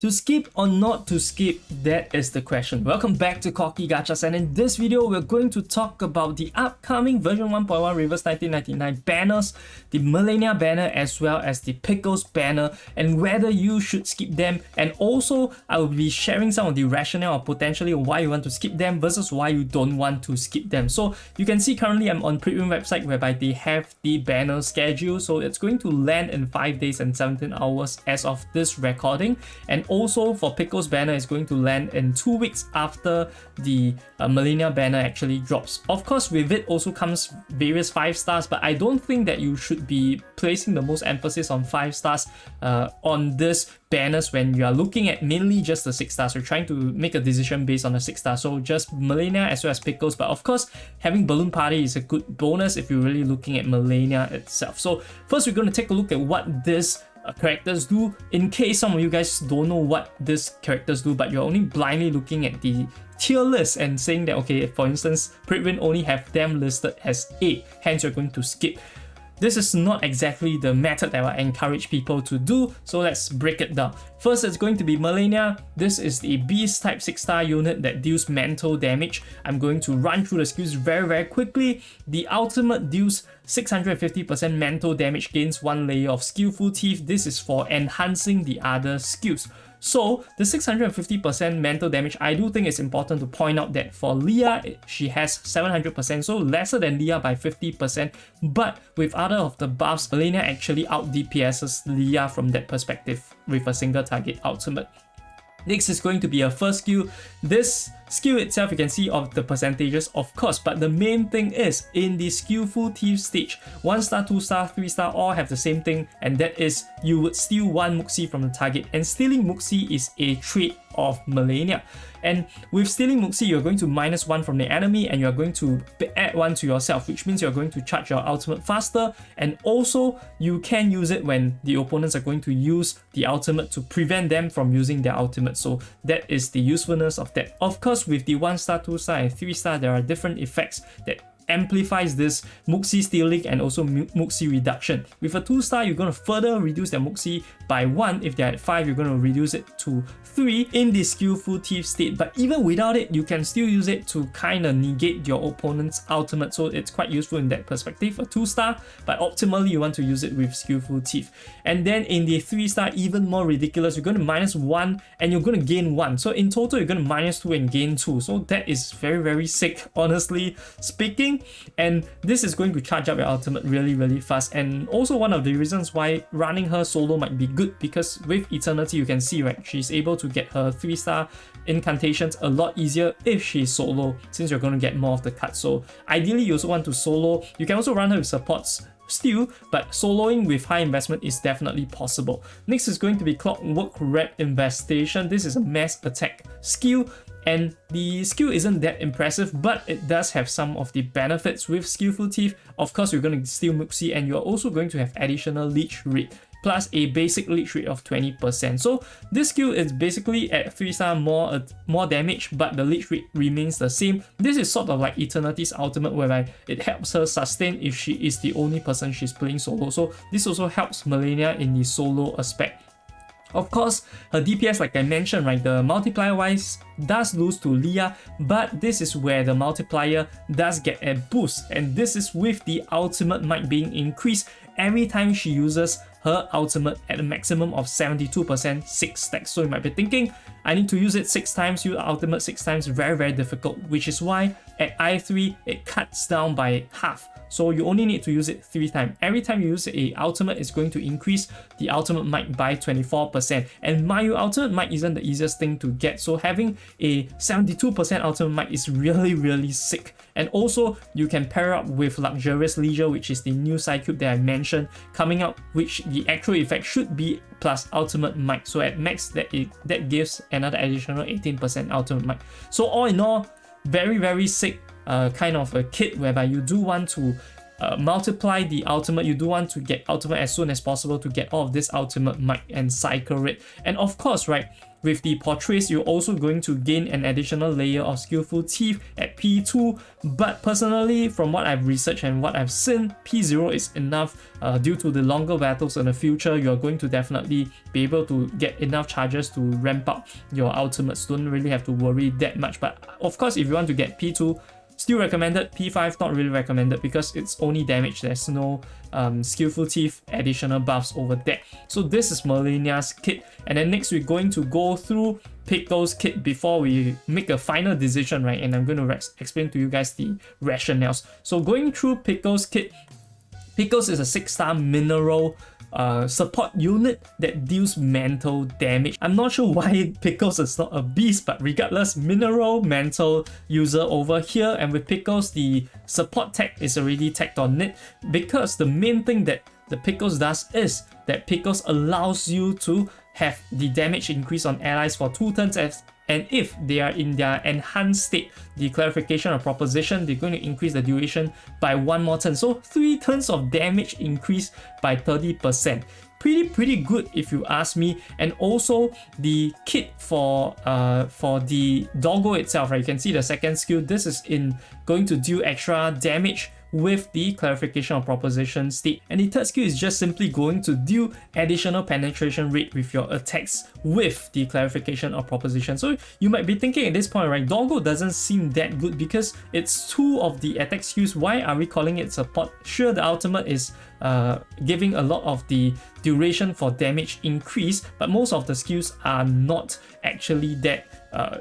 To skip or not to skip, that is the question. Welcome back to Cocky Gachas, and in this video we're going to talk about the upcoming version 1.1 Reverse 1999 banners, the Melania banner as well as the Pickles banner, and whether you should skip them. And also I will be sharing some of the rationale or potentially why you want to skip them versus why you don't want to skip them. So you can see currently I'm on Premium website whereby they have the banner schedule, so it's going to land in 5 days and 17 hours as of this recording. And also for Pickles banner is going to land in 2 weeks after the Melania banner actually drops. Of course, with it also comes various 5 stars, but I don't think that you should be placing the most emphasis on 5 stars on this banners when you are looking at mainly just the 6 stars. We're trying to make a decision based on the 6 stars, so just Melania as well as Pickles. But of course, having Balloon Party is a good bonus if you're really looking at Melania itself. So first we're going to take a look at what this characters do, in case some of you guys don't know what these characters do, but you're only blindly looking at the tier list and saying that, okay, for instance, Pritwin only have them listed as A, hence you're going to skip. This is not exactly the method that I encourage people to do, so let's break it down. First, it's going to be Melania. This is the Beast type 6-star unit that deals mental damage. I'm going to run through the skills very quickly. The ultimate deals 650% mental damage, gains 1 layer of Skillful Thief. This is for enhancing the other skills. So the 650% mental damage, I do think it's important to point out that for Leah, she has 700%, so lesser than Leah by 50%, but with other of the buffs, Melania actually out DPS's Leah from that perspective with a single target ultimate. Next is going to be a first skill. This skill itself, you can see of the percentages, of course, but the main thing is in the Skillful Thief stage, 1 star, 2 star, 3 star all have the same thing, and that is you would steal 1 Muxi from the target, and stealing Muxi is a trait of Melania. And with stealing Muxi, you're going to -1 from the enemy and you're going to add 1 to yourself, which means you're going to charge your ultimate faster, and also you can use it when the opponents are going to use the ultimate to prevent them from using their ultimate. So that is the usefulness of that. Of course, with the 1 star, 2 star and 3 star, there are different effects that amplifies this Muxi stealing and also Muxi reduction. With a 2 star, you're going to further reduce their Muxi by 1. If they're at 5, you're going to reduce it to 3 in the Skillful Thief state. But even without it, you can still use it to kind of negate your opponent's ultimate, so it's quite useful in that perspective. A 2 star, but optimally you want to use it with Skillful Thief. And then in the 3 star, even more ridiculous, you're going to -1 and you're going to gain 1. So in total, you're going to -2 and gain 2. So that is very sick, honestly speaking. And this is going to charge up your ultimate really fast. And also one of the reasons why running her solo might be good, because with Eternity, you can see, right, she's able to get her 3 star incantations a lot easier if she's solo, since you're going to get more of the cuts. So ideally, you also want to solo. You can also run her with supports still, but soloing with high investment is definitely possible. Next is going to be Clockwork Red Infestation. This is a mass attack skill, and the skill isn't that impressive, but it does have some of the benefits with Skillful Thief. Of course, you're going to steal Muxi, and you're also going to have additional leech rate, plus a basic leech rate of 20%. So this skill is basically at 3 star more damage, but the leech rate remains the same. This is sort of like Eternity's ultimate, whereby it helps her sustain if she is the only person she's playing solo. So this also helps Melania in the solo aspect. Of course, her DPS, like I mentioned, right, the multiplier wise does lose to Leah, but this is where the multiplier does get a boost, and this is with the ultimate might being increased every time she uses her ultimate at a maximum of 72% 6 stacks. So you might be thinking, I need to use it 6 times, use ultimate 6 times, very difficult, which is why at I3 it cuts down by half. So you only need to use it 3 times. Every time you use a ultimate, it's going to increase the ultimate might by 24%. And mind you, ultimate might isn't the easiest thing to get, so having a 72% ultimate might is really sick. And also, you can pair up with Luxurious Leisure, which is the new side cube that I mentioned coming out, which the actual effect should be plus ultimate might. So at max, that gives another additional 18% ultimate might. So all in all, very sick kind of a kit, whereby you do want to multiply the ultimate. You do want to get ultimate as soon as possible to get all of this ultimate might and cycle it. And of course, right, with the portraits, you're also going to gain an additional layer of Skillful Thief at P2, but personally, from what I've researched and what I've seen, P0 is enough. Due to the longer battles in the future, you're going to definitely be able to get enough charges to ramp up your ultimates. Don't really have to worry that much, but of course, if you want to get P2, still recommended. P5 not really recommended because it's only damage. There's no Skillful Thief additional buffs over there. So this is Melania's kit, and then next we're going to go through Pickles' kit before we make a final decision, right? And I'm going to explain to you guys the rationales. So going through Pickles' kit, Pickles is a 6-star mineral support unit that deals mental damage. I'm not sure why Pickles is not a beast, but regardless, mineral mental user over here, and with Pickles the support tag is already tagged on it, because the main thing that the Pickles does is that Pickles allows you to have the damage increase on allies for 2 turns, and if they are in their enhanced state, the clarification of proposition, they're going to increase the duration by 1 more turn. So 3 turns of damage increase by 30%. Pretty good if you ask me. And also the kit for the doggo itself, right? You can see the second skill. This is going to do extra damage with the clarification of proposition state, and the third skill is just simply going to do additional penetration rate with your attacks with the clarification of proposition. So you might be thinking at this point, right, doggo doesn't seem that good because it's 2 of the attack skills. Why are we calling it support? Sure, the ultimate is giving a lot of the duration for damage increase, but most of the skills are not actually that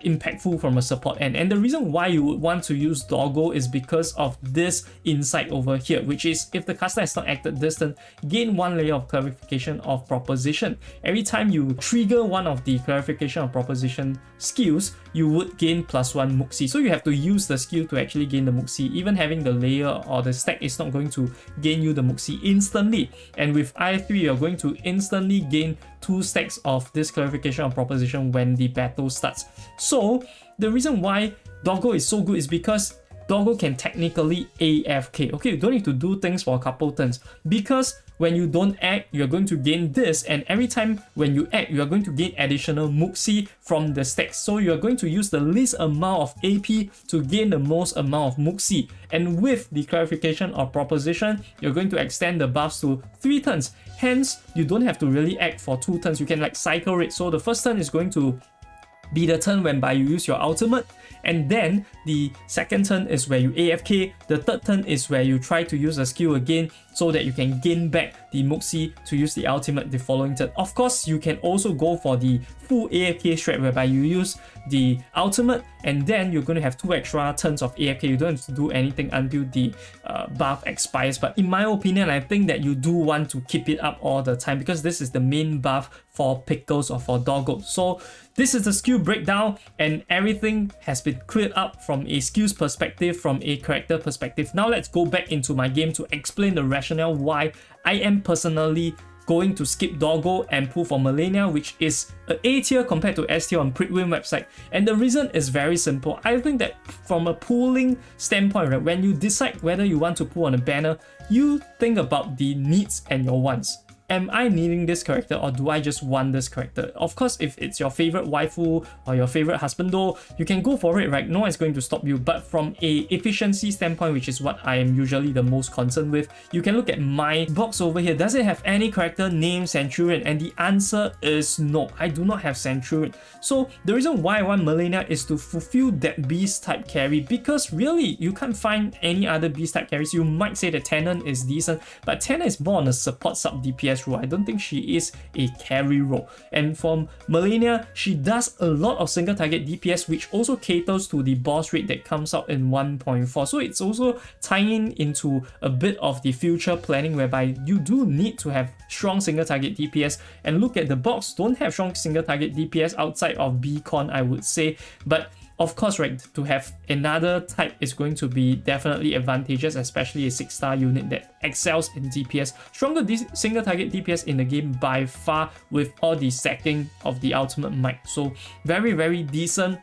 impactful from a support end. And the reason why you would want to use doggo is because of this insight over here, which is if the caster has not acted this turn, gain 1 layer of clarification of proposition. Every time you trigger one of the clarification of proposition skills, you would gain +1 Muxi. So you have to use the skill to actually gain the Muxi. Even having the layer or the stack is not going to gain you the Muxi instantly. And with I3, you're going to instantly gain 2 stacks of this clarification of proposition when the battle starts. So the reason why doggo is so good is because doggo can technically AFK. Okay, you don't need to do things for a couple turns, because when you don't act, you're going to gain this, and every time when you act, you are going to gain additional Muxi from the stacks. So you're going to use the least amount of AP to gain the most amount of Muxi. And with the clarification of proposition, you're going to extend the buffs to 3 turns. Hence, you don't have to really act for 2 turns. You can like cycle it. So the first turn is going to be the turn whereby you use your ultimate, and then the second turn is where you AFK, the third turn is where you try to use a skill again so that you can gain back the Muxi to use the ultimate the following turn. Of course, you can also go for the full AFK strat whereby you use the ultimate and then you're going to have 2 extra turns of AFK. You don't have to do anything until the buff expires, but in my opinion, I think that you do want to keep it up all the time because this is the main buff for Pickles or for Doggo. So this is the skill breakdown, and everything has been cleared up from a skills perspective, from a character perspective. Now let's go back into my game to explain the rationale why I am personally going to skip Doggo and pull for Melania, which is an A tier compared to S tier on Pridwin website. And the reason is very simple. I think that from a pooling standpoint, right, when you decide whether you want to pull on a banner, you think about the needs and your wants. Am I needing this character or do I just want this character? Of course, if it's your favorite waifu or your favorite husbando, you can go for it, right? No one's going to stop you. But from a efficiency standpoint, which is what I am usually the most concerned with, you can look at my box over here. Does it have any character named Centurion? And the answer is no. I do not have Centurion. So the reason why I want Melania is to fulfill that beast type carry, because really you can't find any other beast type carries. You might say that Tenon is decent, but Tenon is more on a support sub DPS role. I don't think she is a carry role. And from Melania, she does a lot of single target DPS, which also caters to the boss rate that comes out in 1.4. So it's also tying into a bit of the future planning whereby you do need to have strong single target DPS. And look at the box, don't have strong single target DPS outside of Beacon, I would say. But of course, right, to have another type is going to be definitely advantageous, especially a 6-star unit that excels in DPS. Stronger single target DPS in the game by far with all the stacking of the ultimate might. So very, very decent.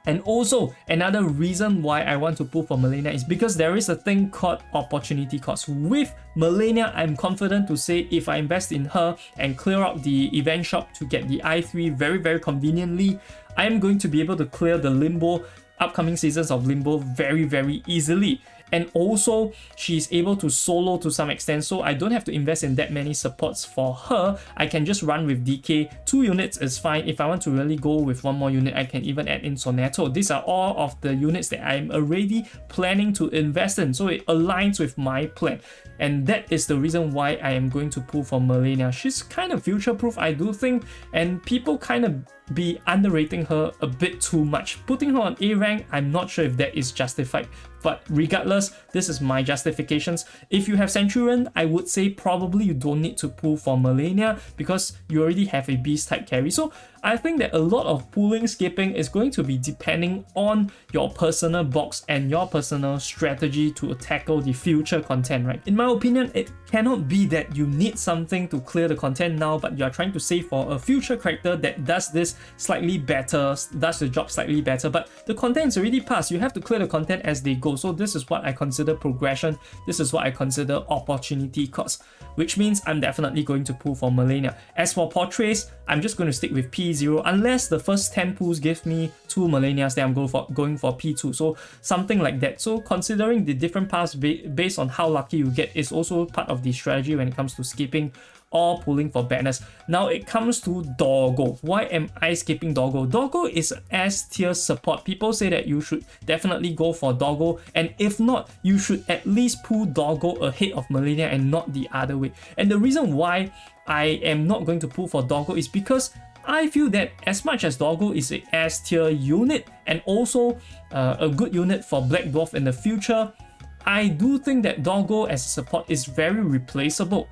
And also, another reason why I want to pull for Melania is because there is a thing called opportunity cost. With Melania, I'm confident to say if I invest in her and clear out the event shop to get the i3 very conveniently, I'm going to be able to clear the Limbo, upcoming seasons of Limbo very easily. And also, she's able to solo to some extent, so I don't have to invest in that many supports for her. I can just run with DK. 2 units is fine. If I want to really go with 1 more unit, I can even add in Soneto. These are all of the units that I'm already planning to invest in, so it aligns with my plan. And that is the reason why I am going to pull for Melania. She's kind of future-proof, I do think, and people kind of be underrating her a bit too much. Putting her on A rank, I'm not sure if that is justified. But regardless, this is my justifications. If you have Centurion, I would say probably you don't need to pull for Melania because you already have a beast type carry. So I think that a lot of pulling, skipping is going to be depending on your personal box and your personal strategy to tackle the future content, right? In my opinion, it cannot be that you need something to clear the content now, but you are trying to save for a future character that does this slightly better, does the job slightly better, but the content is already passed. You have to clear the content as they go. So this is what I consider progression. This is what I consider opportunity cost, which means I'm definitely going to pull for Melania. As for portraits, I'm just going to stick with P0 unless the first 10 pulls give me 2 Melanias, then I'm going for P2. So something like that. So considering the different paths based on how lucky you get is also part of the strategy when it comes to skipping or pulling for banners. Now it comes to Doggo. Why am I skipping Doggo? Doggo is S tier support. People say that you should definitely go for Doggo, and if not, you should at least pull Doggo ahead of Melania and not the other way. And the reason why I am not going to pull for Doggo is because I feel that as much as Doggo is a S tier unit and also a good unit for Black Dwarf in the future, I do think that Doggo as a support is very replaceable.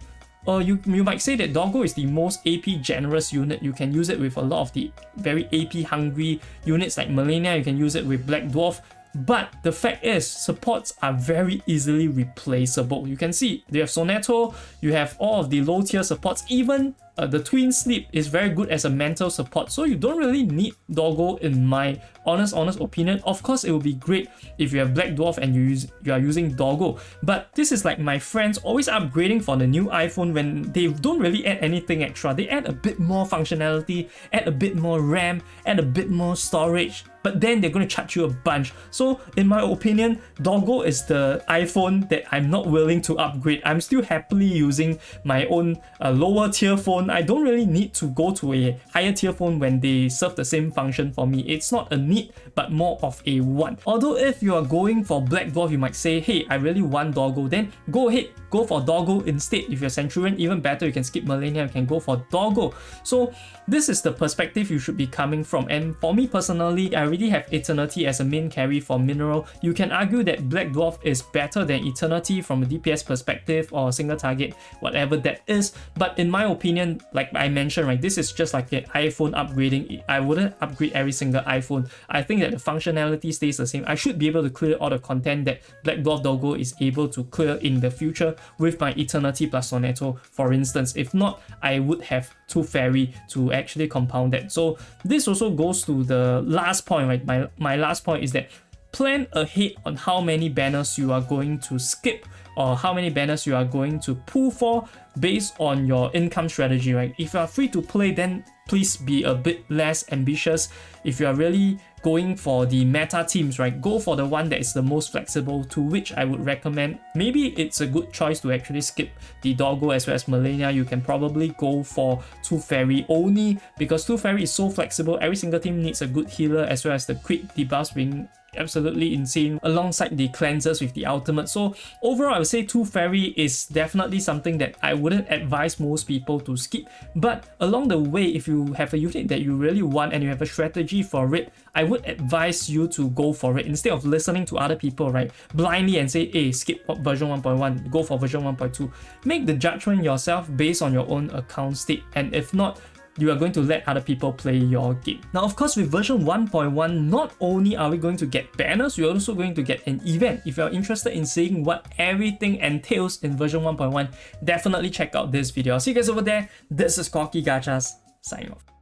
You might say that Doggo is the most AP generous unit. You can use it with a lot of the very AP hungry units like Melania. You can use it with Black Dwarf. But the fact is, supports are very easily replaceable. You can see they have Soneto, you have all of the low tier supports, even the Twin Sleep is very good as a mental support, so you don't really need Doggo in my honest opinion. Of course, it would be great if you have Black Dwarf and you are using Doggo, but this is like my friends always upgrading for the new iPhone when they don't really add anything extra. They add a bit more functionality, add a bit more RAM, add a bit more storage, but then they're going to charge you a bunch. So in my opinion, Doggo is the iPhone that I'm not willing to upgrade. I'm still happily using my own lower tier phone. I don't really need to go to a higher tier phone when they serve the same function for me. It's not a need, but more of a want. Although if you are going for Black Dwarf, you might say, hey, I really want Doggo, then go ahead, go for Doggo instead. If you're Centurion, even better, you can skip Melania, you can go for Doggo. So this is the perspective you should be coming from. And for me personally, I already have Eternity as a main carry for Mineral. You can argue that Black Dwarf is better than Eternity from a DPS perspective or single target, whatever that is. But in my opinion, like I mentioned, right, this is just like an iPhone upgrading. I wouldn't upgrade every single iPhone. I think that the functionality stays the same. I should be able to clear all the content that Black Dwarf Doggo is able to clear in the future with my Eternity plus Soneto, for instance. If not, I would have 2 Fairy to actually compound that. So this also goes to the last point, right? My last point is that plan ahead on how many banners you are going to skip or how many banners you are going to pull for based on your income strategy, right? If you are free to play, then please be a bit less ambitious. If you are really going for the meta teams, right, go for the one that is the most flexible, to which I would recommend. Maybe it's a good choice to actually skip the Doggo as well as Melania. You can probably go for 2 Fairy only because 2 Fairy is so flexible. Every single team needs a good healer as well as the crit debuffs being absolutely insane alongside the cleansers with the ultimate. So overall, I would say 2 Fairy is definitely something that I wouldn't advise most people to skip. But along the way, if you have a unit that you really want and you have a strategy for it, I would advise you to go for it instead of listening to other people, right, blindly and say, hey, skip version 1.1, go for version 1.2. Make the judgment yourself based on your own account state, and if not, you are going to let other people play your game. Now, of course, with version 1.1, not only are we going to get banners, we're also going to get an event. If you're interested in seeing what everything entails in version 1.1, definitely check out this video. I'll see you guys over there. This is Corky Gachas, signing off.